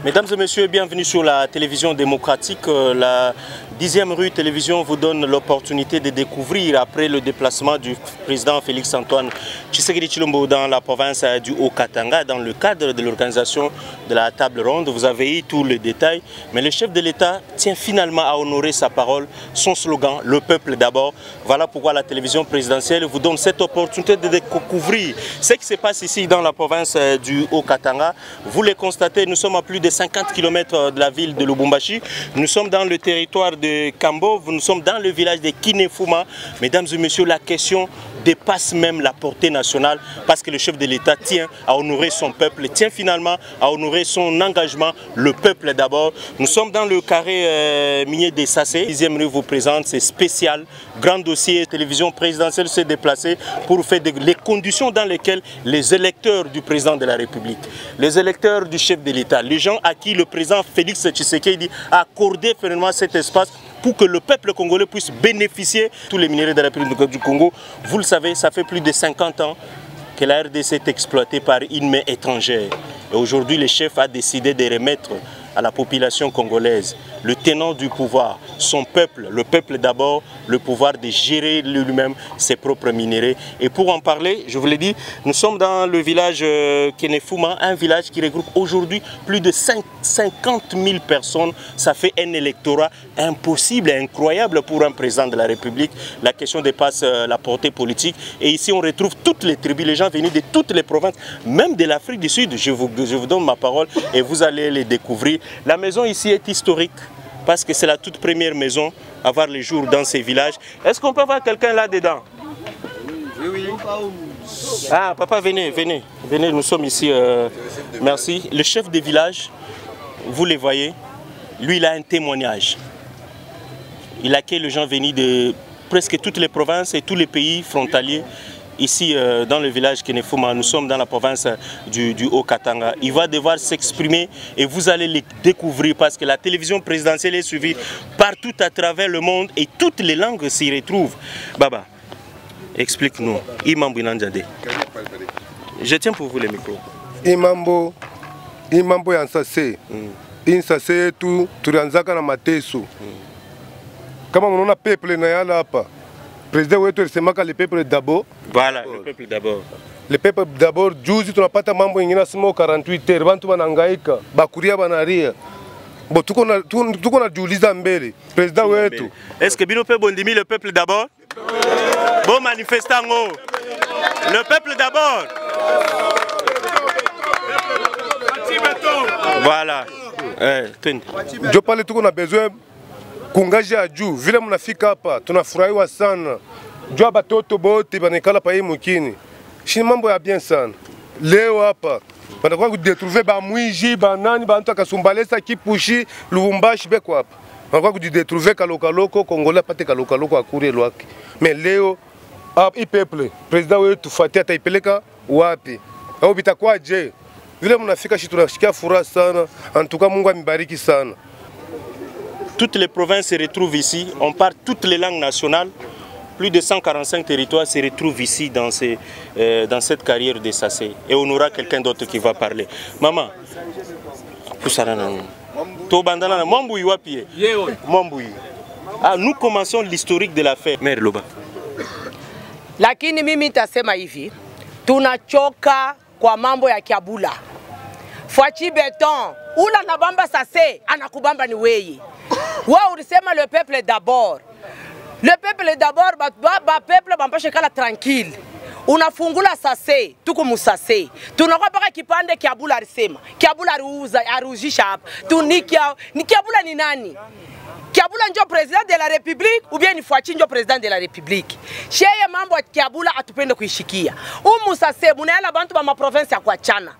Mesdames et messieurs, bienvenue sur la télévision démocratique. La 10e rue télévision vous donne l'opportunité de découvrir, après le déplacement du président Félix-Antoine Tshisekedi Tshilombo dans la province du Haut-Katanga, dans le cadre de l'organisation de la table ronde. Vous avez eu tous les détails, mais le chef de l'État tient finalement à honorer sa parole, son slogan, le peuple d'abord. Voilà pourquoi la télévision présidentielle vous donne cette opportunité de découvrir ce qui se passe ici dans la province du Haut-Katanga. Vous les constatez, nous sommes à plus de 50 km de la ville de Lubumbashi. Nous sommes dans le territoire de Kambo, nous sommes dans le village de Kinefuma. Mesdames et messieurs, la question dépasse même la portée nationale parce que le chef de l'État tient à honorer son peuple, tient finalement à honorer son engagement, le peuple d'abord. Nous sommes dans le carré minier des Sassé. 10e rue vous présente, c'est spécial, grand dossier, télévision présidentielle s'est déplacée pour faire les conditions dans lesquelles les électeurs du président de la République, les électeurs du chef de l'État, les gens à qui le président Félix Tshisekedi a accordé finalement cet espace pour que le peuple congolais puisse bénéficier de tous les minéraux de la République du Congo. Vous le savez, ça fait plus de 50 ans que la RDC est exploitée par une main étrangère. Et aujourd'hui, le chef a décidé de remettre à la population congolaise, le tenant du pouvoir, son peuple, le peuple d'abord, le pouvoir de gérer lui-même ses propres minéraux. Et pour en parler, je vous l'ai dit, nous sommes dans le village Kinefuma, un village qui regroupe aujourd'hui plus de 50 000 personnes. Ça fait un électorat impossible et incroyable pour un président de la République. La question dépasse la portée politique. Et ici, on retrouve toutes les tribus, les gens venus de toutes les provinces, même de l'Afrique du Sud. Je vous donne ma parole et vous allez les découvrir. La maison ici est historique parce que c'est la toute première maison à voir les jours dans ces villages. Est-ce qu'on peut voir quelqu'un là-dedans? Oui. Ah, papa, venez, nous sommes ici. Merci. Le chef de village, vous les voyez, lui, il a un témoignage. Il accueille les gens venus de presque toutes les provinces et tous les pays frontaliers. Ici, dans le village Kinefuma, nous sommes dans la province du Haut-Katanga. Il va devoir s'exprimer et vous allez les découvrir parce que la télévision présidentielle est suivie partout à travers le monde et toutes les langues s'y retrouvent. Baba, explique-nous. Imambo Inanjade. Je tiens pour vous le micro. Imambo Yansase. Insase tu turanzaka na mateso. Kama mnaona peuple na yala hapa. Président wetu alisemaka le peuple d'abord. Voilà, le peuple d'abord. Le peuple d'abord, juzi tunapata mambo ingine asimo 48 heures, bantu banangaika, bakuria banaria. Bo tuko na juliza mbele. Président wetu. Est-ce que bino pe bondimi le peuple d'abord? Bon manifestant ngo. Le peuple d'abord. Voilà. Je parle tuko na besoin kungaji ya juu vile mnafika hapa tunafurahiwa sana. Jua batoto bote banekala pa hii mukini. Shi mambo ya bien sana. Leo hapa banakuwa kudetrouver ba mwiji banani bantu akasumbalesa kipushi Lubumbashi beko hapa. Banakuwa kudetrouver kaloko Kongola pate kaloko akuri lwake. Mais leo hapa peuple president wetu Fatia ataipeleka wapi? Au bitakuwa je? Vile mnafika shi tunashikia furaha sana. En tout cas Mungu amibariki sana. Toutes les provinces se retrouvent ici, on parle toutes les langues nationales. Plus de 145 territoires se retrouvent ici dans cette carrière de Sassé. Et on aura quelqu'un d'autre qui va parler. Maman, nous commençons l'historique de l'affaire. Mère Loba. Lakini mimi nitasema hivi, tunachoka kwa mambo ya Kiabula. Fwachi beton, ula nabamba Sassé, anakubamba ni weyi. Wa ulisema le peuple d'abord. Le peuple d'abord, ba peuple bampashe kala tranquille. Unafungula Sassé, tuko musase. Tunakuwa paka kipande Kiabula alisema. Kiabula arujisha hapa. Ni Kiabula ni nani? Kiabula ndio président de la République ou bien ni Fwachi ndio président de la République. Sheye mambo ya Kiabula atupende kuishikia. Musase munaela bantu ba province ya kuachana.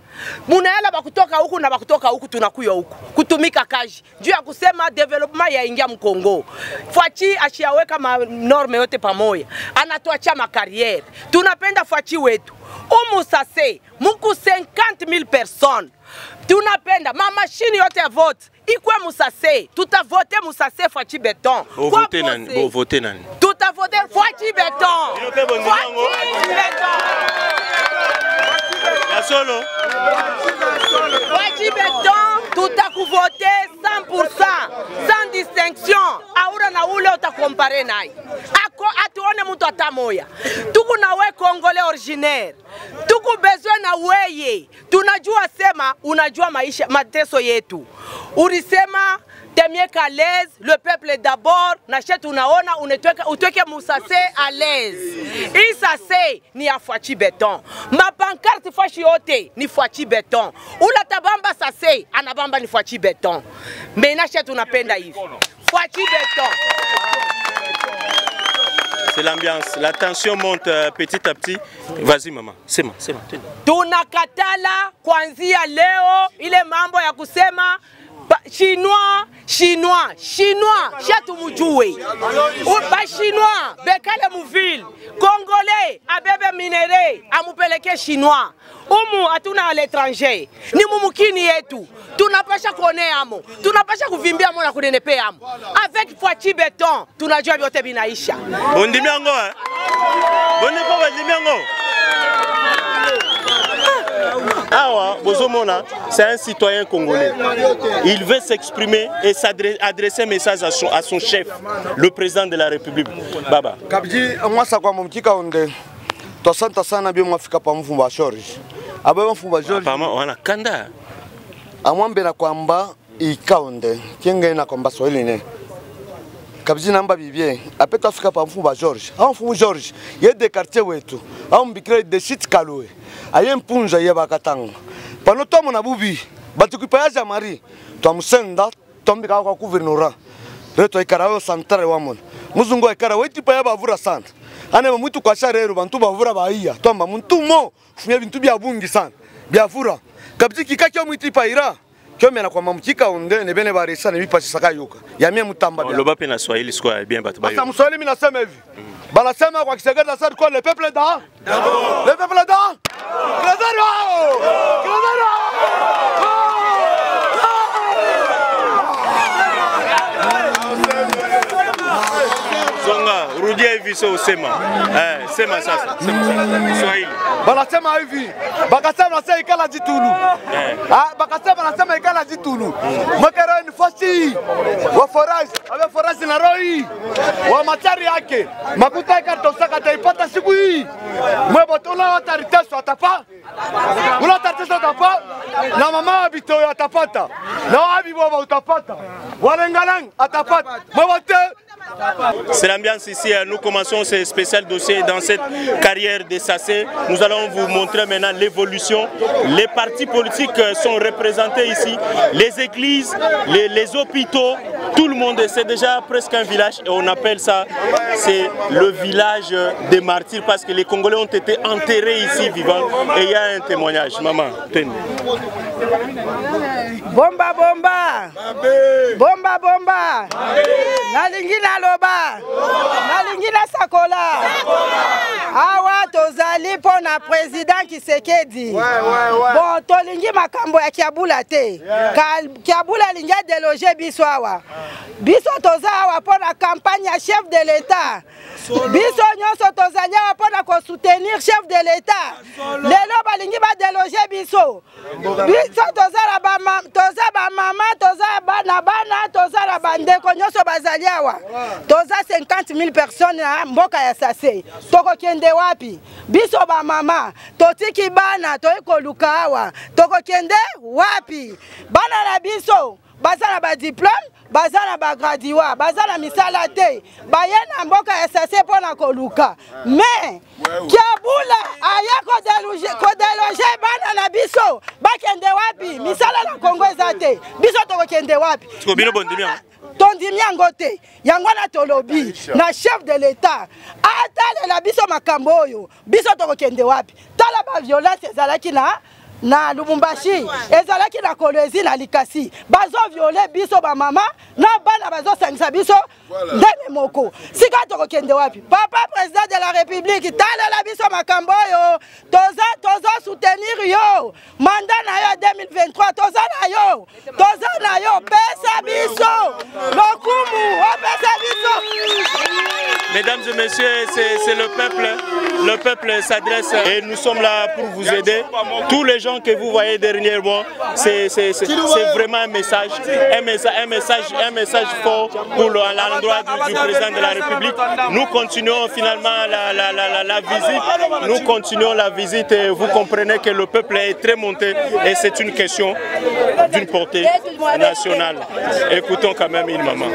Munaela bakutoka huku na bakutoka huku tunakuya huku. Kutumika kaji. Juu ya kusema development ya ingia mkongo. Fwachi ashiaweka norme yote pamoja. Anatuachia makariere. Tunapenda Fwachi wetu. Musase muku 50,000 personnes. Tunapenda machine yote ya vote. Ikwe Musase, tutavote Musase Fwachi beton. Voter nani? Voter nani? Tutavote Fwachi beton. Fwachi beton. Solo. Fwachi Beton, tutakuvote 100%, sans distinction. Aura na ule utakompare naye. Atuone mtu atamoya. Tuku na we Congolais originaire. Tuku besoin na weye. Tunajua sema, unajua maisha, mateso yetu. Ulisema temie qu'à l'aise, le peuple d'abord, na chetu unaona utweke musase à l'aise. Hii sase ni ya Fwachi Beton. Mapankarte fashi yote ni Fwachi Beton. Ula tabamba sase, anabamba ni Fwachi Beton. Mena chetu unapenda hivi. Fwachi Beton. C'est l'ambiance, la tension monte petit à petit. Vas-y maman, sema. Tunakatala kuanzia leo ile mambo ya kusema Chinois, chatu mujue. Ba Chinois, bekale muville. Congolais, abebe minere, amupeleke Chinois. Umu atuna à l'étranger. Ni mumukini yetu. Tunapasha kone amo. Tunapasha kuvimbia amo na kunenepe amo. Avec Fwachi Beton, tunajua vyote binaisha. Bondimi yango eh? Bondimi yango. Awa, Bozomona, c'est un citoyen congolais. Il veut s'exprimer et adresser un message à son chef, le président de la République. Baba. Kabji, moi ça quoi mon petit kaonde. Tosanta sana bien moi fika pa mfumba George. Aba mfumba George. Pama wana kanda. Amwambe na kwamba ikaonde. Kinga ina kwamba Swahili ne. Kabji namba bibie. Apeta fika pa mfumba George. Au mfumba George, ye de quartier wetu. Au mbikire de shit kaloe. Aye mpunja ye bakatanga. Pano tomo na bubi. Batukipa ya Mari. Twamusenda tombika kwa gouvernorat. Reto ikarawo centrale wamon. Muzungu ikarawo itipa ya bavura sana. Ane mwitu kwa sharero bantu bavura baia. Tomba muntu mo funya bintu bya bungi sana. Byavura. Kabji kikakyo mwitipa ira. Kyo mena kwa mamukika onde ne bene baresa ne bipa saka yoka. Ya mie mutamba bya. Loba pe na Swahili square bien batu bayo. Sasa Mswahili mimi nasema hivi. Bala sema kwa Kisegeza sasa kwa le peuple da. Le peuple da. Grazaro! Grazaro! Zonga, rudia hivi so sema. Sema sasa. Swahili. Bala sema hivi. Bakasema nasema ikala jitulu. Bakasema nasema ikala jitulu. Makara ni fasi. Wa forage, ave forage na roi. Wa matari yake. Makuta ikatosaka taipata siku hii. Mwebotola watariteso atapa. Ula tariteso atapa. Na mama abito atapata. Na wabi baba utapata. Warengalang atapata. Mwebote. C'est l'ambiance ici, nous commençons ce spécial dossier dans cette carrière des Sassé. Nous allons vous montrer maintenant l'évolution. Les partis politiques sont représentés ici, les églises, les hôpitaux, tout le monde. C'est déjà presque un village et on appelle ça, c'est le village des martyrs parce que les Congolais ont été enterrés ici vivants et il y a un témoignage. Maman, tenez. Bomba bomba. Bomba bomba. Nalingina loba. Nalingina sakola. Awa tozali pona président Kisekedi. Bon tolingi makambo ya Kiabula te. Kiabula linga déloger biso awa. Biso toza awa pona campagne ya chef de l'État. Biso nyonso tozali awa pona ko soutenir chef de l'État. Lelo balingi ba déloger biso. Biso toza la ba mama, toza bana, toza la bandeko nyonso bazali awa. Toza 50 000 personnes na mboka ya Sassé. Toko kende wapi? Biso ba mama, totiki bana, toiko luka awa. Toko kende wapi? Bana na biso, bazana ba diplôme, bazana ba graduat, bazana misala te. Bayena mboka ya Sassé pona koluka. Mais Kiabula aya ko déloger bana na biso. Bakende wapi? Misala na Congo ezate. Biso toko kende wapi? Bino bondimia. Tondimi yango te. Yango na tolobi na chef de l'État. Atale la biso makambo oyo. Biso toko kende wapi? Tala ba violence ezalaki na Lubumbashi, ezalaki na Kolwezi na Likasi. Bazo violer biso ba mama na bana bazo sangisa biso ndeme moko. Sika toko kende wapi? Papa président de la République, tala la biso makambo yo. Toza soutenir yo. Mandat na yo 2023 toza na yo. Pesa biso. Lokumu, pesa biso. Mesdames et messieurs, c'est le peuple. Le peuple s'adresse et nous sommes là pour vous aider. Tous les gens que vous voyez dernièrement, c'est vraiment un message fort pour l'endroit du président de la République. Nous continuons finalement la visite. Nous continuons la visite et vous comprenez que le peuple est très monté et c'est une question d'une portée nationale. Écoutons quand même une maman.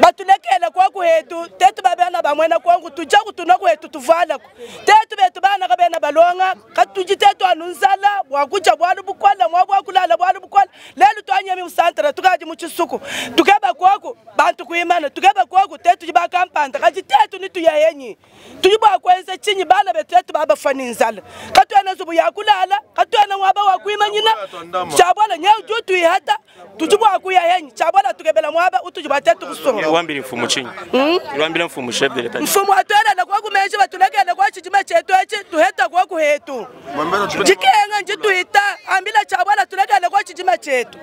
batulekele kwaku hetu tetu babena bamwena kwangu tuja kutunako hetu tuvala tetu betu bana kabena balonga katuji tetu anunzala bwakuja bwalu bukwala mwabwa kulala bwalu bukwala lelu twanyemi usantra tukaji muchisuku tukeba kwaku bantu kuimana tukeba kwaku tetu jibakampanda kaji tetu nitu yayenyi tujibwa kwenze chinyi bana betu tetu baba faninzala katwana zubu yakulala katwana mwaba wakuimanyina chabala nyau jutu ihata tujibwa kuyayenyi chabala tukebela mwaba utujiba tetu kuso Wambili mfumu chini. Wambili mfumu chef de l'État. Mfumu atwela na kwa kumeje batulekele kwa chijima chetu eche tuheta kwa kuhetu. Jikenga njitu hita ambila chabala tulekele kwa chijima chetu.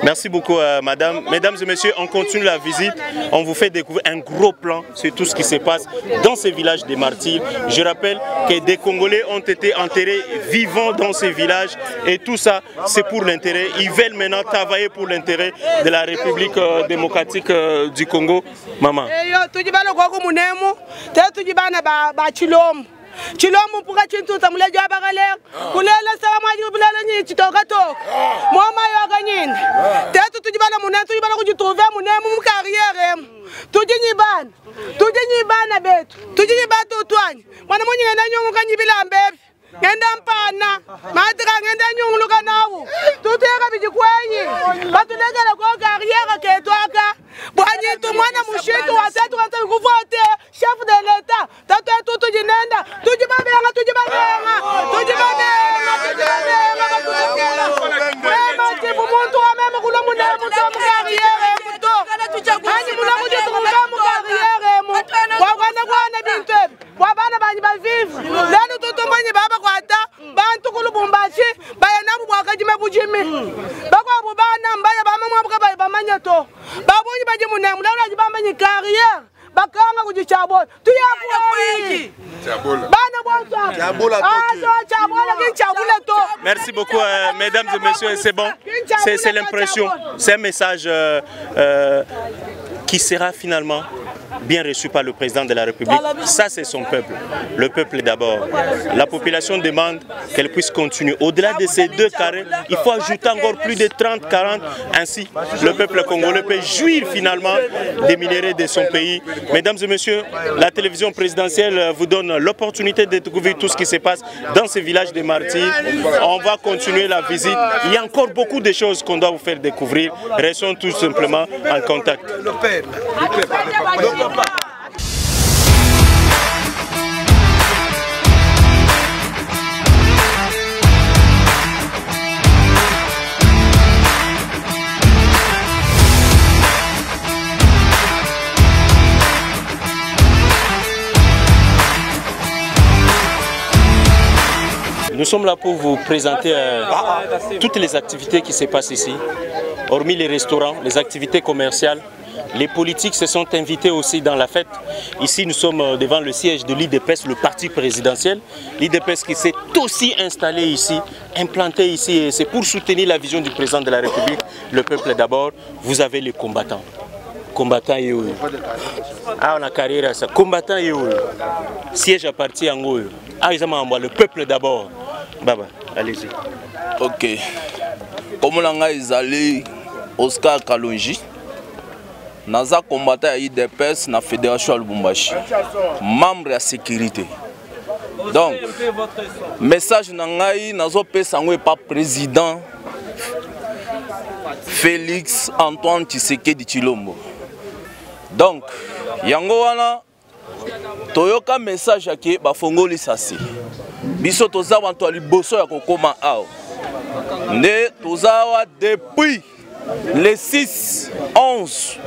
Merci beaucoup madame. Mesdames et messieurs, on continue la visite. On vous fait découvrir un gros plan sur tout ce qui se passe dans ces villages des martyrs. Je rappelle que des Congolais ont été enterrés vivants dans ces villages et tout ça c'est pour l'intérêt. Ils veulent maintenant travailler pour l'intérêt de la République démocratique du Congo. Maman. Tujibana kwa kumunemu, tujibana ba chilomu. Chilomu puka chintu tamulejo abagalera. Kulela sawa maji kubilela nyi chitoka toka. Mama yoga nyini. Tetu tujibana munemu, tujibana kujituve munemu mkarriere. Tujinyibana betu. Tujinyibana tutwanya. Mwana mwenye ngenda nyungu kanyibila mbebi. Ngenda mpana. Matika ngenda nyungu luka nawu. Tuteka bijikwenyi. Batulekele kwa karriere ketwaka. Bwanyi tu mwana mushitu wasetu kanta kuvote chef de l'État. Tatu tu tujinenda. Tujibabenga. Tibu muntu wa meme kula munemu tomu karriere muto. Hani muna kujitu kukamu karriere mu. Wakwana bintu. Wabana banyi bavivre. Lenu tutumanyi baba kwata. Bantu kulubumbashi. Bayanamu bwakajime bujimi. Bakwa bubana mbaya bamamwa buka bamanya to. Babonyi baje munemu lenu bamanya carrière. Bakanga kujichabola. Tuyakuyi. Merci beaucoup, mesdames et messieurs, c'est bon, c'est l'impression, c'est un message qui sera finalement bien reçu par le président de la République. Ça, c'est son peuple. Le peuple d'abord. La population demande qu'elle puisse continuer. Au-delà de ces 2 carrés, il faut ajouter encore plus de 30, 40. Ainsi, le peuple congolais peut jouir finalement des minéraux de son pays. Mesdames et messieurs, la télévision présidentielle vous donne l'opportunité de découvrir tout ce qui se passe dans ces villages des martyrs. On va continuer la visite. Il y a encore beaucoup de choses qu'on doit vous faire découvrir. Restons tout simplement en contact. Nous sommes là pour vous présenter toutes les activités qui se passent ici, hormis les restaurants, les activités commerciales. Les politiques se sont invités aussi dans la fête. Ici, nous sommes devant le siège de l'IDPS, le parti présidentiel. L'IDPS qui s'est aussi installé ici, implanté ici. Et c'est pour soutenir la vision du président de la République, le peuple d'abord. Vous avez les combattants. Combattants et où? Ah, on a carrière ça. Combattants et où? Siège à parti en haut. Ah, ils ont le peuple d'abord. Baba, allez-y. Ok. Comme on a isolé Oscar Kalonji. Naza combattant à IDPS na fédération à Lubumbashi, membre de la sécurité. Donc, message nangai nazo pesangwe par président Félix Antoine Tshisekedi Tshilombo. Donc, yango wana toyoka message ake bafongoli sasi. Biso toza bantu a liboso ya kokoma awa. Nde tozawa depuis le 6-11,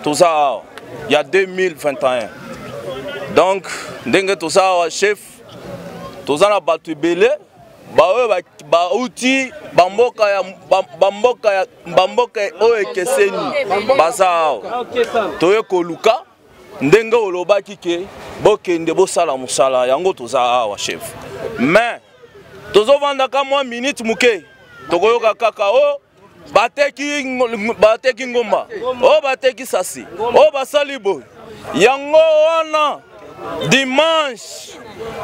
tout ça, il y a 2021. Donc, dès que tout ça, chef, tout ça, a battu belé, bauti bamboka oyo ekeseni baza awa toye koluka ndenge olobaki ke bokende bosala mosala yango toza awa chef mais tozovandaka mwa minute muke tokoyoka kaka o bateki ngomba o bateki sasi o basali boy yango wana dimanche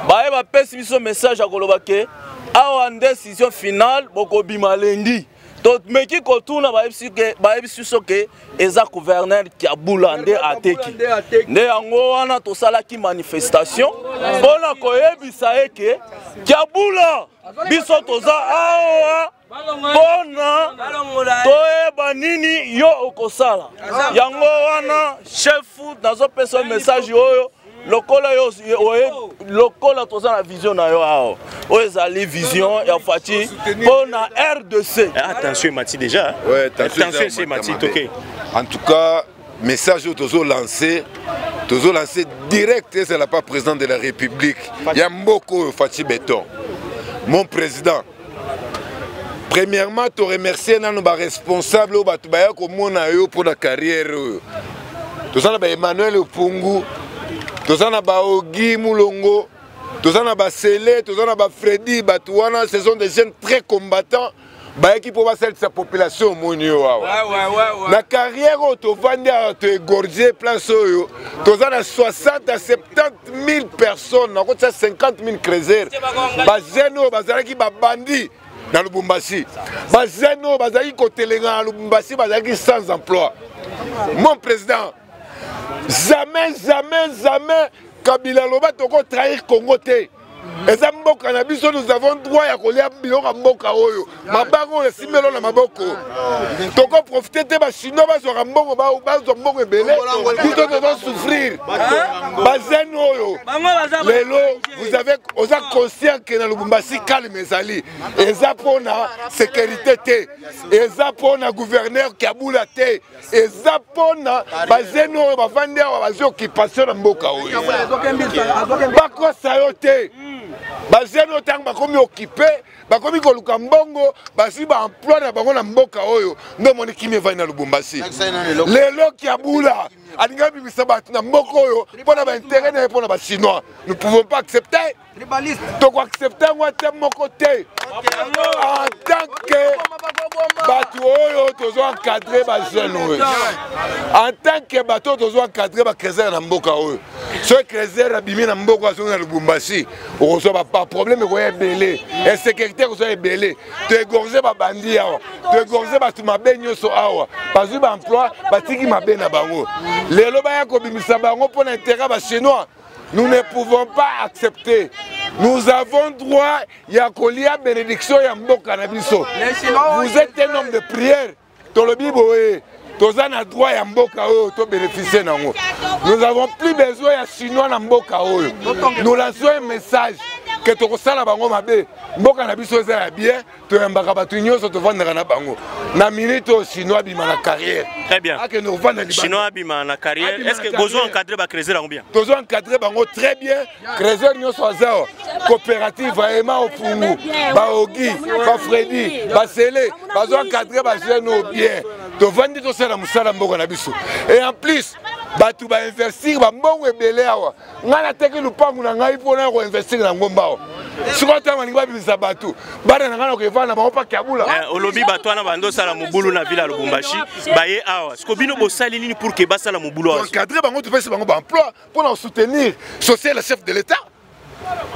baye bapesi biso message akoloba ke awa décision finale bokobima lendi tomeki kotuna bayebisi biso ke eza gouverneur Kiabula nde ateki nde yango wana tosalaki manifestation mpona koyebisa ye ke Kiabula biso toza awa mpona toyeba nini yo okosala yango wana chefu nazopesa message oyo lokola toza na vision na yo awa oyo ezali vision ya Fachi mpona RDC. Attention Mati déjà. Ouais, attention c'est Mati ok. En tout cas message que tozo lancé direct c'est la part président de la République Yamboko Fachi Beton. Mon président, premièrement, te remercier nos responsables pour la carrière. Tout ça, Emmanuel Opungu, tout ça, Ogi Moulongo, tout ça, Sele, tout ça, Freddy, Batouana, ce sont des jeunes très combattants qui peuvent faire sa population. La carrière, tu vas te égorger, place, tu as 60 à 70 000 personnes, 50 000 crézers, qui bandits. Dans le Lubumbashi, Bazeno, Bazaki Kotelenga, Lubumbashi, Bazaki sans emploi. Mon président, jamais Kabila Loba toko trahir Congo te. Eza mboka na biso nous avons droit ya kolia biloko mboka oyo. Mabango le simelo na maboko. Toko profiter te ba chinois ba zo mbongo ba zo mbongo ebele. Biso devons souffrir. Bazeno oyo. Lelo vous avez oza conscient que na Lubumbashi calme ezali. Eza pona sécurité te. Eza pona gouverneur Kiabula te. Eza pona bazeno oyo ba vande ba zo occupation na mboka oyo. Ba ko sayo te. Bazeno otang bakomi occupé, bakomi koluka mbongo, basi ba emploi na bango na mboka oyo, ndo moni kimi va na Lubumbashi. Lelo Kiabula, alinga bibisa batu na mboka oyo, pona ba intérêt na pona ba chinois. Nous ne pouvons pas accepter. Donc accepter moi te moko te. En tant que batu oyo tozo encadrer ba jeune oyo. En tant que bateau tozo encadrer ba crézer na mboka oyo. Ce crézer abimi na mboka zo na Lubumbashi, on reçoit pas problème ko ebelé. Et sécurité ko so ebelé. Tu égorger ba bandi awa. Tu égorger ba tu mabenyo so awa. Bazu ba emploi ba tiki mabe na bango. Lelo ba ya ko bimisa bango pour l'intérêt ba chinois. Nous ne pouvons pas accepter. Nous avons droit ya kolia bénédiction ya mboka na biso. Vous êtes un homme de prière. Tolobi boé. Tozan a droit ya mboka oyo to bénéficier nango. Nous avons plus besoin ya chinois na mboka oyo. Nous lançons un message que to kosala bango mabe. Mboka na biso ezala bien, to yambaka batu nyonso to vandaka na bango. Na minute au chinois bima na carrière. Très bien. Chinois bima na carrière. Est-ce que besoin encadrer ba crézer bango bien? Besoin encadrer bango très bien. Crézer nyonso azao. Coopérative vraiment au Pungu. Ba Ogi, ba Freddy, ba Sele, besoin encadrer ba jeune bien. To vandi to sala musala mboka na biso. Et en plus, batu ba investir ba mbongo ebele awa. Ngana teki lupangu na ngai pona ko investir na ngomba. Sikota maninga bimisa batu. Bana ngana ko evana ba opa Kiabula. Olobi batu na bando sala mobulu na villa Lubumbashi. Baye awa. Siko bino bo sali nini pour que ba sala mobulu awa. Encadrer bango to pesa bango ba emploi pour soutenir social le chef de l'État.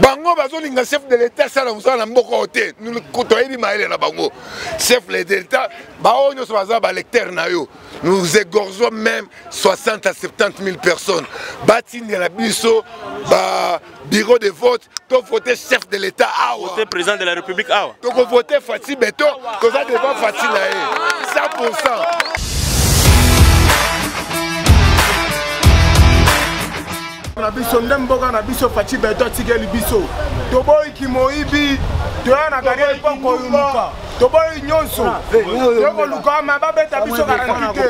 Bango bazolinga chef de l'État sala musala na mboko ote. Nous kotoyebi maele na bango. Chef de l'État ba onyo so baza ba lecteur na yo. Nous égorgeons même 60 à 70 000 personnes. Batine la biso, bureau de vote, tu voter chef de l'État. Voter président de la République. Tu voter Fachi Beton, tu vas devant Fachi Naé. 100%. Na biso ndemboka na biso Fachi Beton tikeli biso. Toboyi kimoibi, toyana carrière poko yuluka. Toboyi nyonso. Toko luka mababeta biso garantie.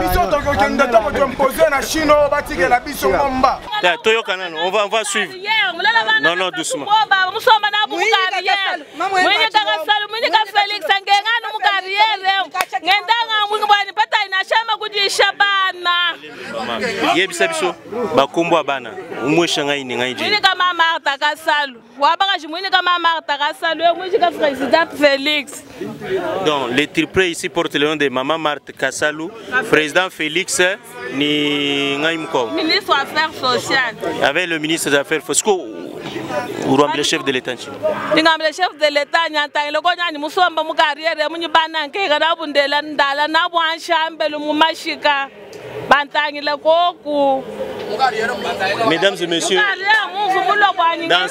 Biso tokokende toko tomposer na Chino batikela biso ngomba. Toyo kanano, on va suivre. Non non doucement. Yebisa biso bakombo abana umwesha ngai ni ngai je. Mwini kama Martha Kasalu. Wabaka jimwini kama Martha Kasalu, mwini kama président Félix. Donc les triplés ici portent le nom de Maman Martha Kasalu, président Félix ni ngai mko. Ministre des Affaires sociales. Avec le ministre des Affaires sociales. Ou le chef de l'État. Le chef de l'État nyanta iloko nyani musomba mu carrière munyi bana nkeka na bundela ndala na bwanshambe lu mumashika bantangile koku. Mesdames et messieurs, dans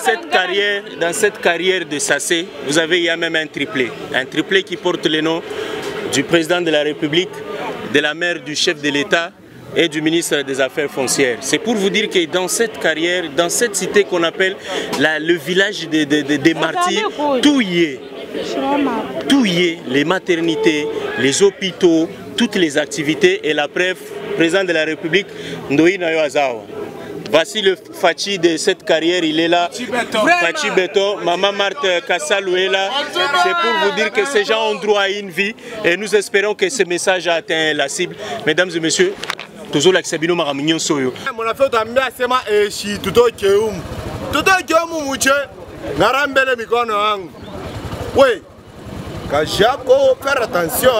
cette carrière de Sassé, vous avez il y a même un triplé qui porte le nom du président de la République, de la mère du chef de l'État et du ministre des Affaires foncières. C'est pour vous dire que dans cette carrière, dans cette cité qu'on appelle le village des martyrs, tout y est. Tout y est, les maternités, les hôpitaux, toutes les activités et la preuve, président de la République, Ndoyi Nayo Azawa. Voici le Fachi de cette carrière, il est là. Fachi Beton, Maman Martha Kasalu est là. C'est pour vous dire que ces gens ont droit à une vie et nous espérons que ce message a atteint la cible. Mesdames et messieurs, toujours la Sabino Maraminyon Soyo. Mon affaire d'amia sema eshi tuto keum. Tuto keum muche narambele mikono wangu. Oui. Kashako faire attention.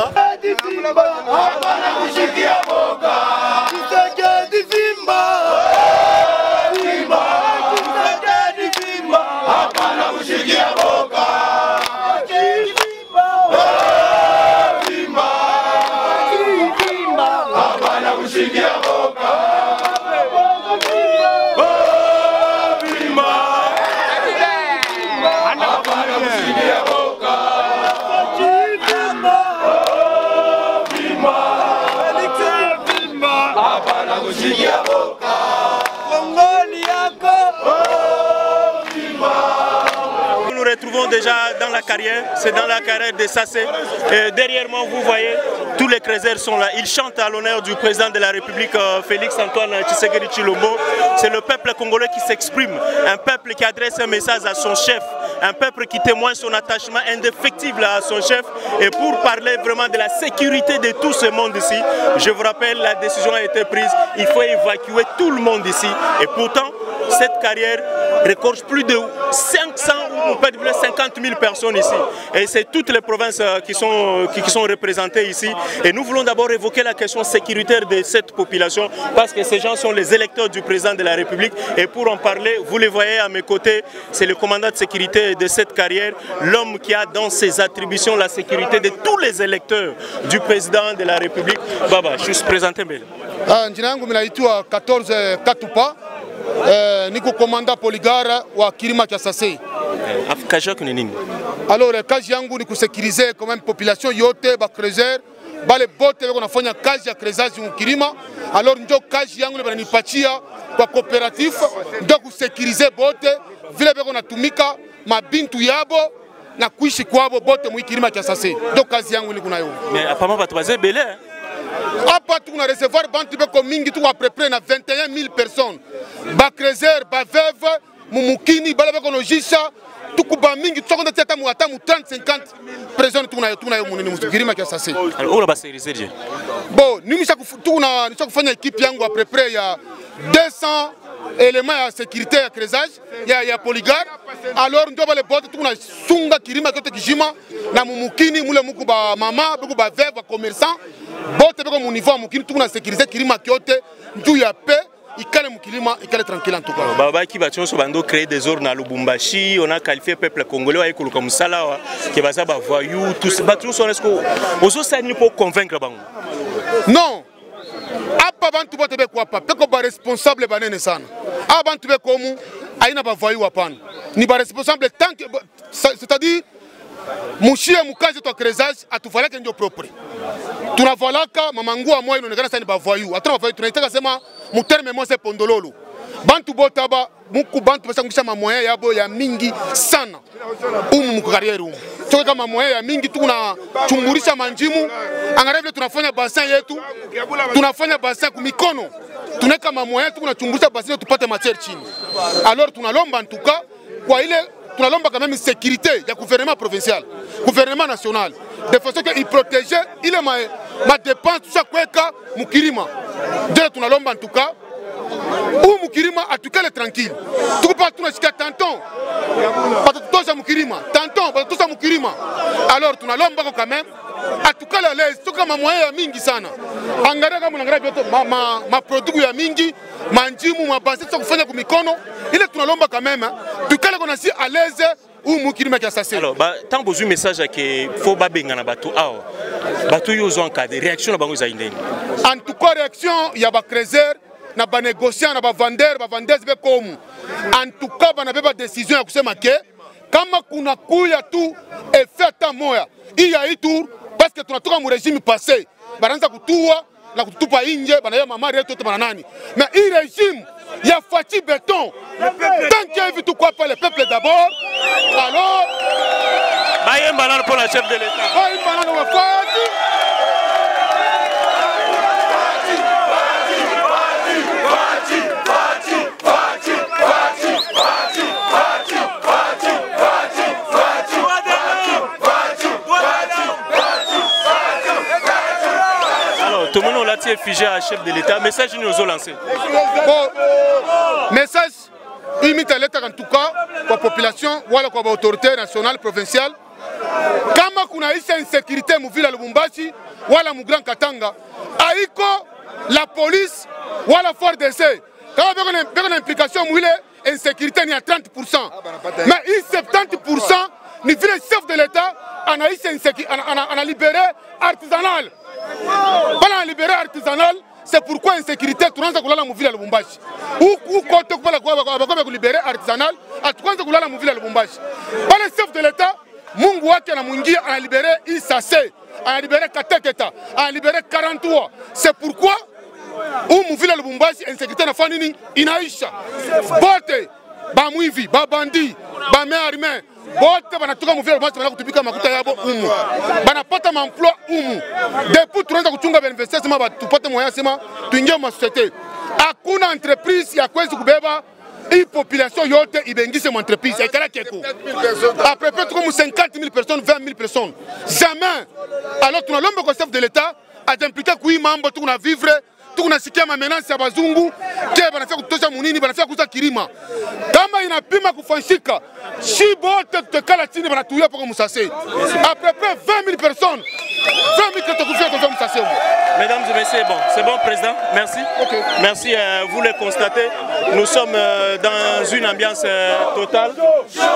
Nous nous retrouvons déjà dans la carrière, c'est dans la carrière de Sassé. Derrière moi, vous voyez, tous les Crézers sont là. Ils chantent à l'honneur du président de la République, Félix Antoine Tshisekedi Tshilombo. C'est le peuple congolais qui s'exprime, un peuple qui adresse un message à son chef, un peuple qui témoigne son attachement indéfectible à son chef. Et pour parler vraiment de la sécurité de tout ce monde ici, je vous rappelle, la décision a été prise, il faut évacuer tout le monde ici. Et pourtant, cette carrière récolte plus de 500 ou peut-être 50 000 personnes ici. Et c'est toutes les provinces qui sont représentées ici. Et nous voulons d'abord évoquer la question sécuritaire de cette population parce que ces gens sont les électeurs du président de la République. Et pour en parler, vous les voyez à mes côtés, c'est le commandant de sécurité de cette carrière, l'homme qui a dans ses attributions la sécurité de tous les électeurs du président de la République. Baba, je suis présenté. Njinangu minaitwa 14 Katupa. Niko komanda poligara wa Kirima cha Sassé. Kazi yako ni nini? Alors kazi yangu ni kusekirize quand même population yote ba Crézer bale bote bako nafanya kazi ya Crézage mu Kirima. Alors ndio kazi yangu bananipatia kwa coopératif ndio kusekirize bote vile bako natumika mabintu yabo na kuishi kwabo bote mu Kirima cha Sassé. Ndio kazi yangu ni kunayo. Mais apparemment batu bazé belé. Apa tu na recevoir bantu beko mingi tu à peu près na 21 000 personnes. Ba Crézer, ba veuve, mumukini, bala beko no jisha, tukuba mingi tu konda tata mu 30 50 personnes tu na yo munini Kirima cha Sassé. Alors on va sécuriser. Bon, nisha kufanya équipe yangu à peu près ya 200 éléments de sécurité ya Crézage, ya Polygar. Alors ndio bale bote tu na sunga Kirima kote kijima na mumukini mule muku ba mama, muku ba veuve, ba commerçant. Bote beko mu niveau mukini tu na sécuriser Kirima kyote ndu ya paix. Ikale mukilima, ikale tranquille en tout cas. Baba qui va bando créer des ordres à Lubumbashi, on a qualifié le peuple congolais avec le comme ça là, qui va ça voyou, tout ça. Tout ça est-ce que aux autres ça ne peut convaincre bango. Non. Apa bantu bote be kwa pa, peko ba responsable banene sana. Aba bantu be komu aina ba voyou hapana. Ni ba responsable tant que c'est-à-dire mushie mukazi to Crézage atuvalake ndio propre. Tunavalaka mamangua moyo inaonekana sana ni ba voyou. Hata ba voyou tunaitaka sema mu terme moi c'est pondololo. bantu botaba muku bantu basangusha mamoya yabo ya mingi sana mukariere toka kama moya ya mingi tukuna chumburisha manjimu angalia vile tunafanya bassin yetu tunafanya bassin kumikono tunaweka mamoya tukuna chumburisha bassin tupate matière chini alors tunalomba en tout cas kwa ile tunalomba quand même sécurité ya gouvernement provincial gouvernement national de façon que il protéger ile ma dépense tout ça kweka mukirima ndio tunalomba en tout cas ou mukirima atukale tranquille tukupa tunashika tanton batatoza mukirima tanton batatoza mukirima alors tunalomba quand même atukale à l'aise tuka mamoya ya mingi sana angalia kama unaangalia vyote ma produit ya mingi manjimu mabasi sio kufanya kwa mikono ile tunalomba quand même tukale kona si à l'aise ou mukirima qui assassin alors tant besoin message que faut ba benga na bato awa bato yo zo en cas de réaction na bango za indeni en tout cas réaction ya ba creuser na ba négociant na ba vendeur be comme en tout cas bana beba décision ya kusema ke kama kuna kuya tu effet ta moya iya itu parce que tunatoka mu régime passé banaanza kutua na kutupa nje bana ya mama yetu bana nani mais i régime ya Fachi Béton tant qu'il y a vu tout quoi par le peuple d'abord alors baye mbana pour la chef de l'état baye mbana wa Fachi tout le monde l'a figé à chef de l'État. Message nous a lancé. Bon, message imite à l'État en tout cas, pour la population, ou pour l'autorité nationale, provinciale. Kama kuna isa insécurité mu ville Lubumbashi, wala mu Grand Katanga, aiko la police, wala force d'essai. Kama beko na implication mu ile insécurité ni à 30%. Mais il 70% ni ville chef de l'État ana isa insécurité, ana libéré artisanal. Bala libéré artisanal, c'est pourquoi insécurité tunaanza kulala mu ville ya Lubumbashi. Ou kote kupala kwa libéré artisanal, atuanza kulala mu ville ya Lubumbashi. Bala chef de l'État, Mungu wake na mwingia ana libéré Isase, ana libéré Kateketa, ana libéré 43. C'est pourquoi mu ville ya Lubumbashi insécurité na fani nini inaisha. Bote ba mwivi, ba bandi, ba main armée bote banatoka mu ville bana kutubika makuta yabo umu banapata emploi umu depuis tunaanza kuchunga benefice sema tupate moya sema tuingie mu société hakuna entreprise ya kwezi kubeba hii population yote ibengise mu entreprise ikala keko à peu près comme 50 000 personnes 20 000 personnes jamais alors tunalomba kwa chef de l'état atimpliquer kui mambo tukuna vivre tunasikia mamenansi ya bazungu ke banafia kutosha munini banafia kuza kirima kama inapima kufanshika shi bote tutekala chini banatuya poko musase à peu près 20 000 personnes 20 000 que tu fais dans musase. Mesdames et messieurs, bon, c'est bon président, merci. Okay. Merci, vous le constatez, nous sommes dans une ambiance totale,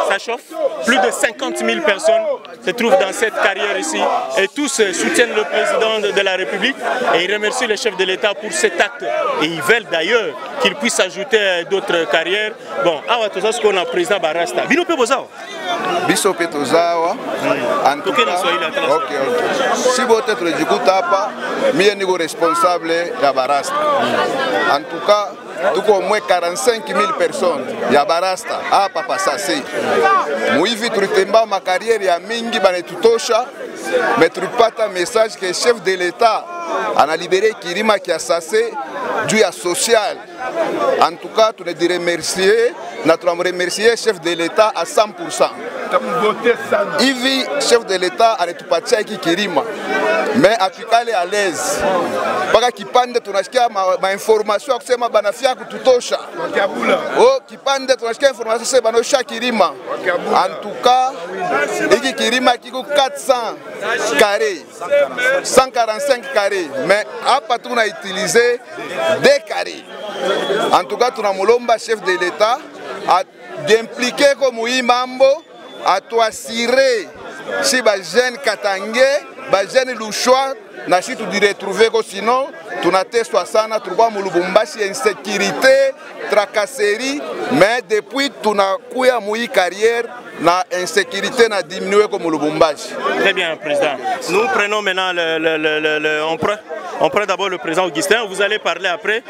ça chauffe. Plus de 50 000 personnes se trouvent dans cette carrière ici et tous soutiennent le président de la République et ils remercient le chef de l'État pour cet acte et ils veulent d'ailleurs qu'il puisse ajouter d'autres carrières. Bon, awa toza ce qu'on a président Barasta. Bino pe bozawa. Biso pe tozawa. En tout cas, OK. Si vous êtes le Djikoutapa, mie niko responsable ya Barasta. En tout cas, tuko au moins 45 000 personnes ya Barasta hapa pasase. Muivi tulitemba ma carrière ya mingi banetutosha, mais tulipata message que chef de l'État a libéré Kirima qui a sassé du social. En tout cas, tu les remercier, nous remercier chef de l'État à 100%. Ivi chef de l'État a retupatia qui Kirima, mais à tukale à l'aise. Parce que kipande tunasikia ma information kusema banafia kututosha. Oh kipande tunasikia information sema banosha Kirima. En tout cas, iki Kirima kiko 400 carrés, 145 carrés, mais hapa tuna utiliser 2 carrés. En tout cas, tunamulomba chef de l'État a d'impliquer comme mambo à toi assurer si ba jeune Katangé, ba jeune Lushwa na si tu di retrouver ko sinon tunateswa sana tulikuwa mu Lubumbashi insécurité, tracasserie, mais depuis tunakuya mu carrière la insécurité n'a diminué comme Lubumbashi. Très bien, président. Nous prenons maintenant On prend d'abord le président Augustin, vous allez parler après.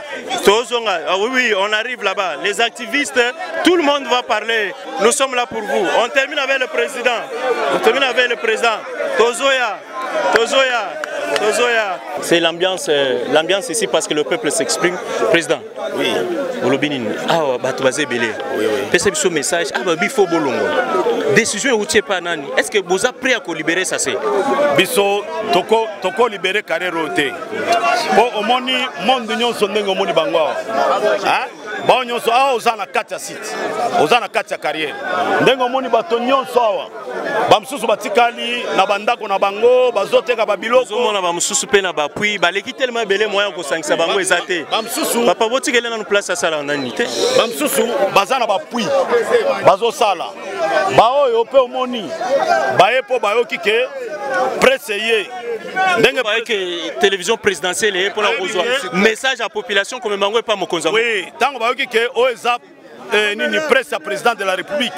Ah oui, on arrive là-bas. Les activistes, tout le monde va parler. Nous sommes là pour vous. On termine avec le président. Tozoya. C'est l'ambiance ici parce que le peuple s'exprime. Président, oui. Oui. Message. Décision est-ce que vous avez prêt à libérer ça? Biso toko libérer carrière roté. Bon omoni monde nyonso ndenge omoni bango. Hein? Ba nyonso awa ozana kati ya site. Ozana kati ya carrière. Ndenge omoni bato nyonso awa. Ba msusu batikali na bandako na bango bazoteka ba biloko. Ozomona ba msusu pe na ba pui baleki tellement belé moyen ko sangisa bango ezate. Ba msusu papa botikele na place sala ndani te. Ba msusu bazana ba pui. Bazo sala. Ba oyo pe omoni. Ba epo ba yoki ke presse ye. Ndenge ba que télévision présidentielle et pour la message à la population comme bango pas mokonza. Oui, tango ba yoki ke oeza nini presse à président de la République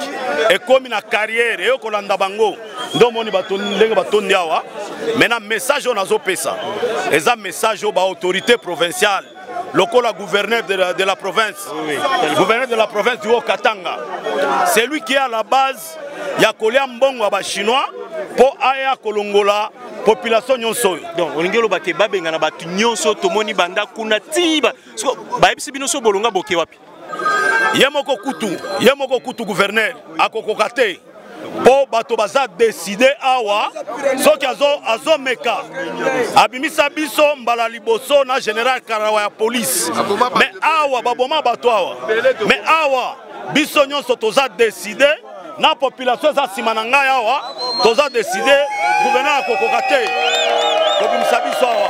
et comme une carrière et okolanda bango ndo moni bato ndenge batondi awa maintenant message on azo pesa eza message au ba autorité provinciale lokola gouverneur de la province oui. Gouverneur de la province du Haut-Katanga c'est lui qui est à la base ya kolia mbongo ba chinois po aya kolongola population nyonso. Donc olingelo bake babenga na batu nyonso tomoni banda kuna tiba ba ebisi bino so bolonga boke wapi Yemoko kutu gouverneur akokoka te po bato baza décider awa soki azo meka abimisa biso mbala liboso na général Karawa ya police mais awa baboma bato awa mais awa biso nyonso toza décider na population za simana ngai awa toza décider gouverneur akokoka te kobimisa biso awa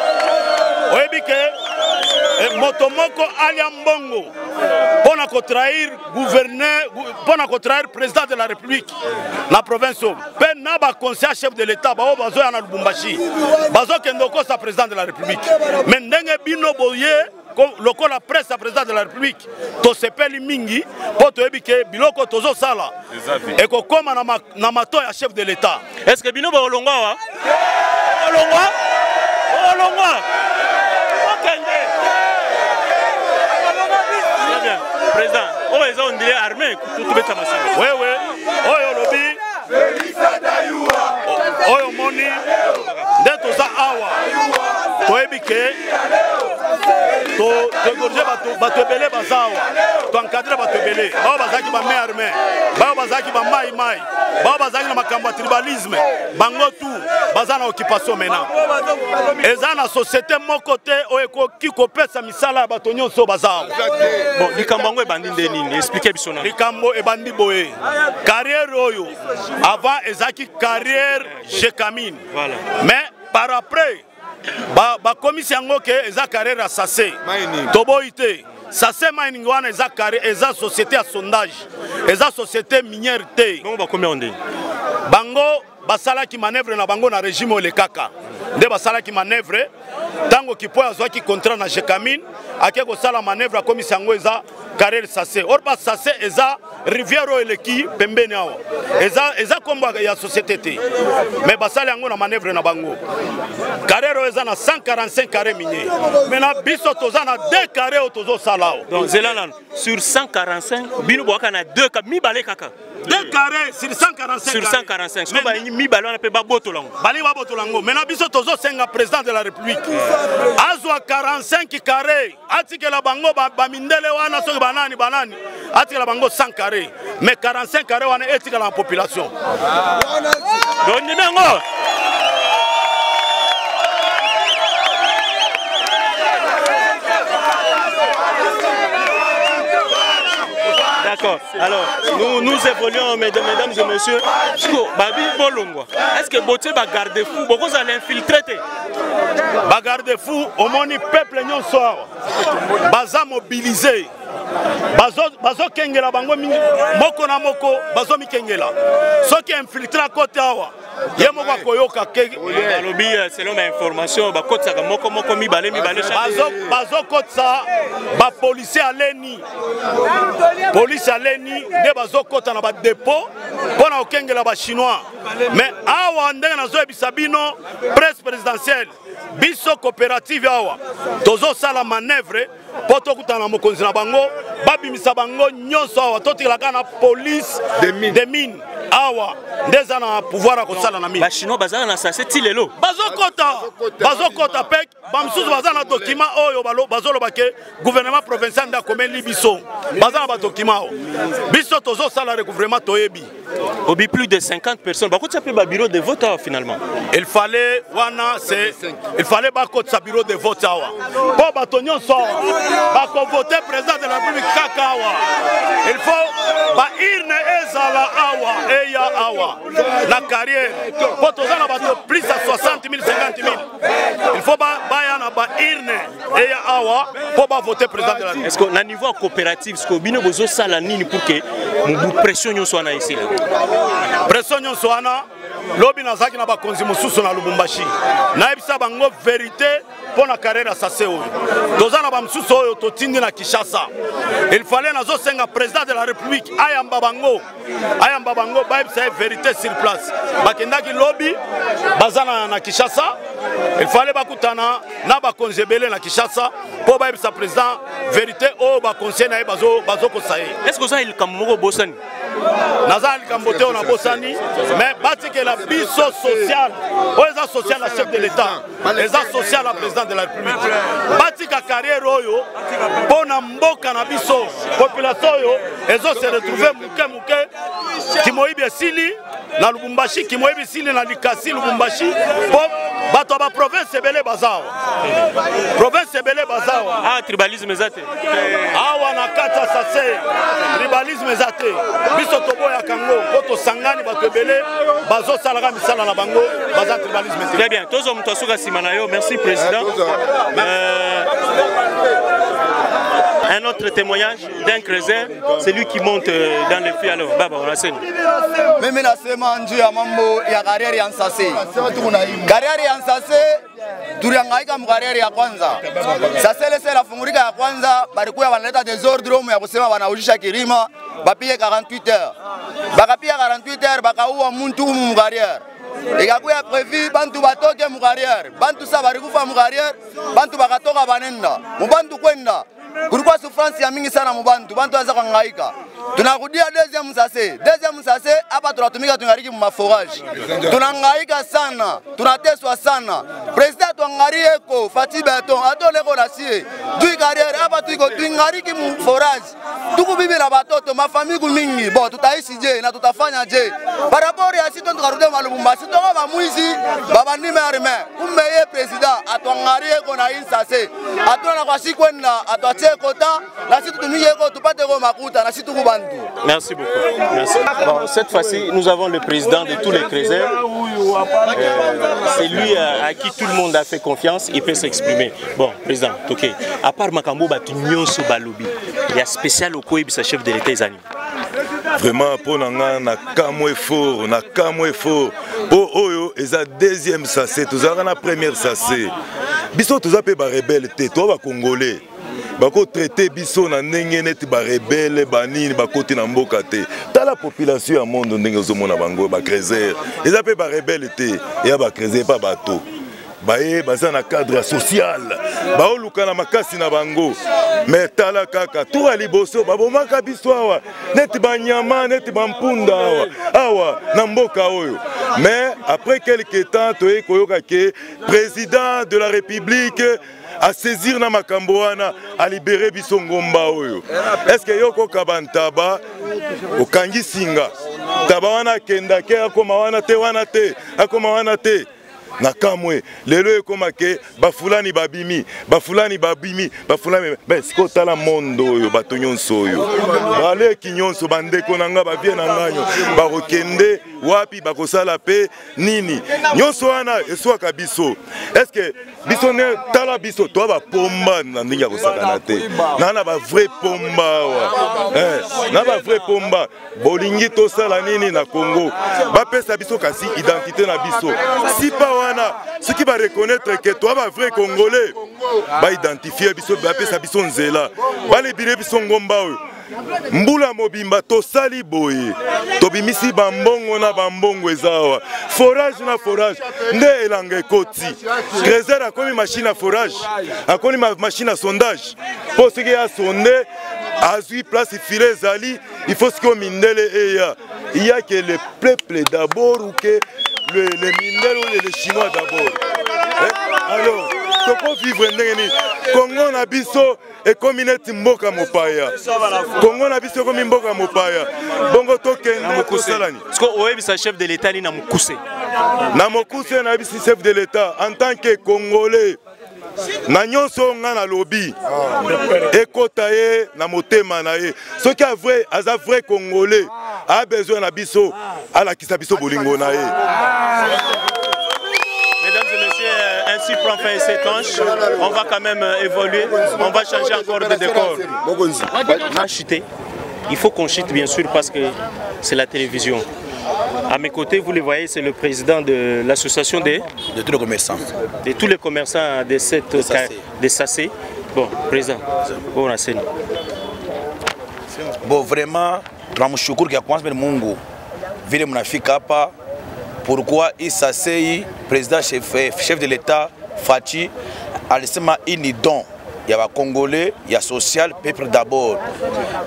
oyebike moto moko alia mbongo pona ko trahir gouverneur pona ko trahir président de la République la province pe na ba conseiller chef de l'état ba bazo ya na Lubumbashi bazo kendo ko sa président de la République mais ndenge bino boye lokola presse à président de la République to sepeli mingi po to ebike biloko tozo sala et ko koma na mato ya chef de l'état. Est-ce que bino ba olongwa wa olongwa président, on dirait armé, tout le temps. Oui, oui. Oyo lobby. Oyo moni. D'être ça awa. To ebike. To gorger bato belé bazawa. To encadrer bato belé. Ba bazaki ba main armé. Ba bazaki ba mai. Ba bazaki na makamba tribalisme. Bango tout. Bazana occupation maintenant. Ezana société mon côté oeko kiko pesa misala bato nyonso bazawa. Bon, likambo ebandi ndenini expliquer biso na. Likambo ebandi boye. Carrière oyo avant ezaki carrière Jekamine. Voilà. Mais par après ba commission yango ke eza carrière à Sase. Toboite. Sase mining wana eza carrière eza société à sondage. Eza société minière te. Donc ba combien on dit? Bango basala ki manœuvre na bango na régime le kaka. Nde basala ki manœuvre tango kipo azwaki contrat na Jekamine ake ko sala manœuvre a commission yango eza carrière Sase. Or ba Sase eza rivière eleki pembeni awa. Eza kombo ya société te. Mais basala yango na manœuvre na bango. Carrière eza na 145 carrés miniers. Maintenant biso toza na 2 carrés tozo sala. Donc zelala sur 145 bino boka na 2 mi balé kaka. 2 carrés sur 145. Sur 145. So ba mi balé on appelle ba botolango. Bali ba botolango. Maintenant biso tozo senga président de la République. Azwa 45 carrés. Atikela bango ba mindele wana so banani. Atikela bango 100 carrés. Mais 45 carrés wana etikela la population. Donc nango. D'accord. Alors, nous évoluons, mesdames et messieurs. Est-ce que Boté va garder fou? Pourquoi vous allez infiltrer? Va garder fou, au moins le peuple n'y soir. Baza mobilisé. bazo kengela bango moko na moko bazo mikengela soki infiltra kote awa ye moko koyoka ke balobi selon ma information bakotsa moko mibale bazo kotsa ba policier aleni nde bazo kota na ba dépôt pona okengela ba chinois mais awa ndenge nazo ebisa bino presse présidentielle biso coopérative awa tozo sala manœuvre po tokutana mokonzi na bango babimisa bango nyonso awa totikelaka na police de mine awa ndeza na pouvoir à kosala na mine ba chinois bazana na sase ti lelo bazokota pek bamsusu bazana document oyo bazoloba ke gouvernement provincial nda komeli biso bazana ba document biso tozo sala recouvrement toyebi obi plus de 50 personnes bakotsa pe ba bureau de vote finalement il fallait bakotsa bureau de vote awa po bato nyonso bako voter président de la République kaka awa il faut ba irne ezala awa eya awa la carrière po tozana bato plus à 60 000 50 000 il faut ba yana ba irne eya awa po ba voter président de la République. Est-ce que na niveau coopératif ce que bino bozo sala nini pour que mu pression nyonso ana ici là pression nyonso ana lobi nazaki na bakonzi mosusu na Lubumbashi naebisa bango vérité pour la carrière assassin oyo tozana ba mosusu oyo totindi na Kinshasa il fallait nazo senga président de la République ayamba bango baebisa vérité sur place bakendaki lobi bazana na Kinshasa il fallait bakutana na bakonzi ebele na Kinshasa po baebisa président vérité oyo bakonzi na ye bazo kosaye. Est-ce que ça il kamoko bosani nazali kambote on a bosani mais batike la biso social oza social la chef de l'état les social la président de la République batika carrière oyo pona mboka na biso population oyo ezo se retrouver muke kimoyibi esili na Lubumbashi kimoyibi esili na Likasi Lubumbashi po bato ba province ebele bazawa tribalisme zate awa na kata sase tribalisme zate biso toboya kango poto sangani bato ebele bazo salaka misala na bango baza tribalisme. Très bien, tozo mtu asuka simana yo. Merci président. Un autre témoignage d'un Creuset, c'est lui qui monte dans les filles. Alors, Baba, on a seen. Mimi nasema njuu ya mambo ya karieri ya Nsase. Karieri ya Nsase tulihangaika mkarieri ya kwanza. Sasa ile sera fungurika ya kwanza balikuwa wanaleta desordre ya kusema wanaujisha kilima bapige 48 heures. Bakapiga 48 heures bakaua muntu mkarieri. Ikakuya prévu bantu batoke mkarieri. Bantu sa barikufa mkarieri, bantu bakatoka banenda. Mubantu kwenda kulikuwa souffrance ya mingi sana mubantu, bantu waza kuhangaika. Tunarudia deuxième sase hapa tunatumika tungariki mu maforage. Tunahangaika sana, tunateswa sana. President tuangalie ko Fati Beton atole ko rasie. Dui carrière hapa tuiko tungariki mu forage. Tuku bibi na batoto mafamiku mingi. Bon tutaishi je na tutafanya je. Par rapport ya sisi tunarudia Lubumbashi toka ba mwizi baba ndime arme. Kumbe ye president atuangalie ko na insase. Atona kwa sikwenda atwache kota na sisi tutumie ko tupate ko makuta na sisi tukubandu. Merci beaucoup. Merci. Bon, cette fois-ci, nous avons le président de tous les Creuset. C'est lui à qui tout le monde a fait confiance. Il peut s'exprimer. Bon, président, ok. À part Makambo, Batignon sur Balobi, il y a spécial au Koïb, sa chef de l'État Izani. Vraiment, pour nous, on a camoué fort. Pour eux, ils ont deuxième sachet. Tous ont la première sachet. Biso, tous ont fait des rebelles. Toi, Congolais. Bako traité biso na ndenge neti ba rebelle banini bakoti na mboka te ta la population ya monde ndenge ozomona bango ba Creuset eza pe ba rebelle te ya ba Creuset pa bato baye baza na cadre social baoluka na makasi na bango mais tala kaka to ali boso babomaka biso awa neti banyama neti bampunda awa na mboka oyo mais après quelques temps toye koyoka ke président de la République à saisir na makambo wana a libérer biso ngomba oyo. Est-ce que yoko kabantaba okangi singa taba wana kenda ke akoma wana te akoma wana te na kamwe lelo ekomake bafulani babimi bafulani ben siko tala mondo oyo bato nyonso oyo baleki nyonso bandeko na nga bavie na nganyo bakokende wapi bakosala pe nini nyonso wana eswaka biso eske biso ne tala biso to bapomba na ndenge ya kosakana te na ba vrai pomba na ba vrai pomba bolingi tosala nini na Congo bapesa biso kasi identité na biso sipa wana soki ba reconnaître que to ba vrai congolais ba identifier biso bapesa biso nzela balebire biso ngomba oyo mbula mobimba tosali boye tobimisi bambongo na bambongo ezawa forage na forage nde elanga ekoti Crézer akomi machine à forage akomi machine à sondage po soki ya sonde azwi place file ezali il faut que mindele eya il y a que le peuple d'abord ou que le mindele ou les chinois d'abord alors toko vivre ndenge Congo na biso ekomi neti mboka mopaya Congo na biso ekomi mboka mopaya bongo tokende kosalani parce que oyebisa chef de l'état ni na mokuse na bisi chef de l'état en tant que congolais na nyonso nga na lobi ekota ye na motema na ye soki aza vrai congolais a besoin na biso alakisa biso bolingo na ye. Mesdames et messieurs, ainsi prend fin cette tranche. On va quand même évoluer, on va changer encore de décor. On a chuté. Il faut qu'on chute bien sûr parce que c'est la télévision. À mes côtés, vous le voyez, c'est le président de l'association de tous les commerçants. De tous les commerçants de cette de SACE. Bon, président, bon enseigne. Bon, vraiment, tunamshukuru kwa kwanza Mungu vile mnafika hapa. Pourquoi SACE, président chef de l'État Fachi alisema ini don ya ba Congolais, ya social, peuple d'abord.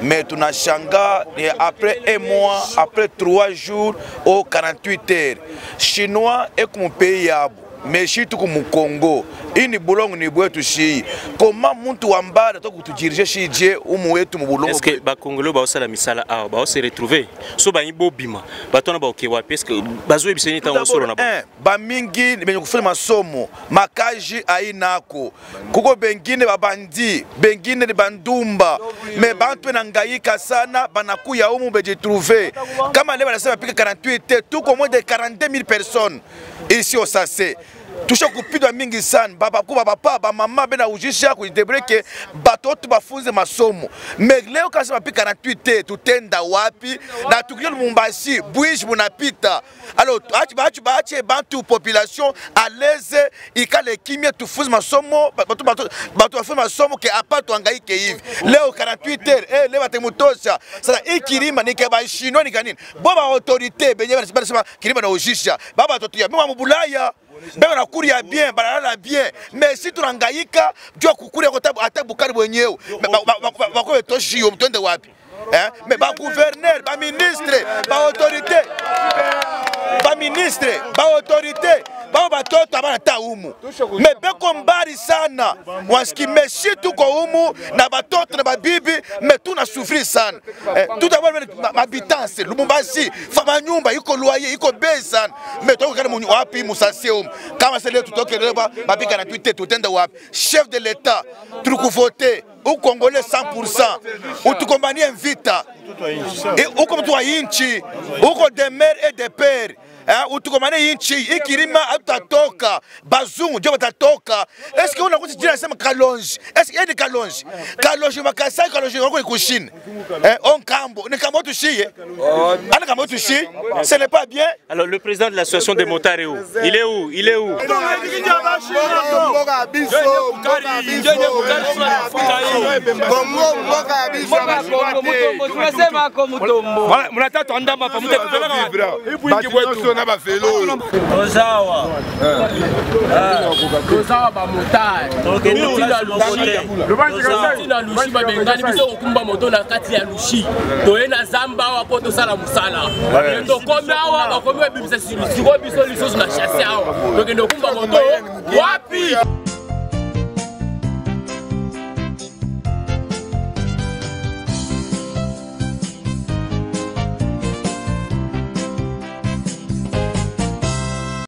Mais tunashanga après un mois, après 3 jours ou 48 heures. Chinois est comme pays yabo. Mais si tu comme Congo, ini bulongo ni bwetu shi. Comment muntu wambada to kutudirige shi je umu wetu mu bulongo. Est-ce que ba Congolais ba osala misala a ba se retrouver so ba yibo bima ba tona ba okewa parce que bazo ebiseni ta osolo na ba mingi benye kufanya masomo makaji ainako kuko bengine babandi bengine ni bandumba mais bantu nangaika sana banakuya umu beje trouver kama leo banasema pika 48 tuko moins de 42 000 personnes ici au SACE. Tusha kupidwa mingi sana baba kuba papa ba mama bena ujisha kuidebreke batoto bafunze masomo mais leo kasema pika 48 tutenda wapi na tukio Lumumbashi bwish munapita alors achi bantu population à l'aise ikale kimia tufunze masomo bato bafunze masomo ke apato angaike hivi leo 48 heures leo batemutosha sasa ikirima nikeba chinois nikanini boba autorité benye banasema kirima na ujisha baba watoto ya mwa mubulaya beba na kuria bien balala bien mais si tunangaika jua kukuria hata bukari wenyewe bako toshi yo mtende wapi mais ba gouverneur ba ministre ba autorité bao batoto abana ta umu mais beko mbari sana wanski meshi tuko umu na batoto na babibi mais tuna souffrir sana tout d'abord habitants Lumumbashi fama nyumba iko loyer iko bei sana mais toko kana munyu wapi musase umu kama sele tutoke leba babika na Twitter tutenda wapi chef de l'état tukuvoter au Congolais 100% ou tu compagnie vita et au comme toi inchi au des mères et des pères utukomane inchi ikirima atatoka bazungu ndio watatoka est-ce que unakuti jina sema Kalonji est-ce que ni Kalonji makasai Kalonji ngoko ikushine on kambo ni kambo tushie ana kambo tushie ce n'est pas bien. Alors le président de l'association des motards est où? Il est où Tozawa ba motari tozawa lushi ba bengani biso okumba moto na kati ya lushi toyena zamba wa poto sala musala to kombawa ba komwe bibisa siko biso liso na chasse awa to kendo okumba moto wapi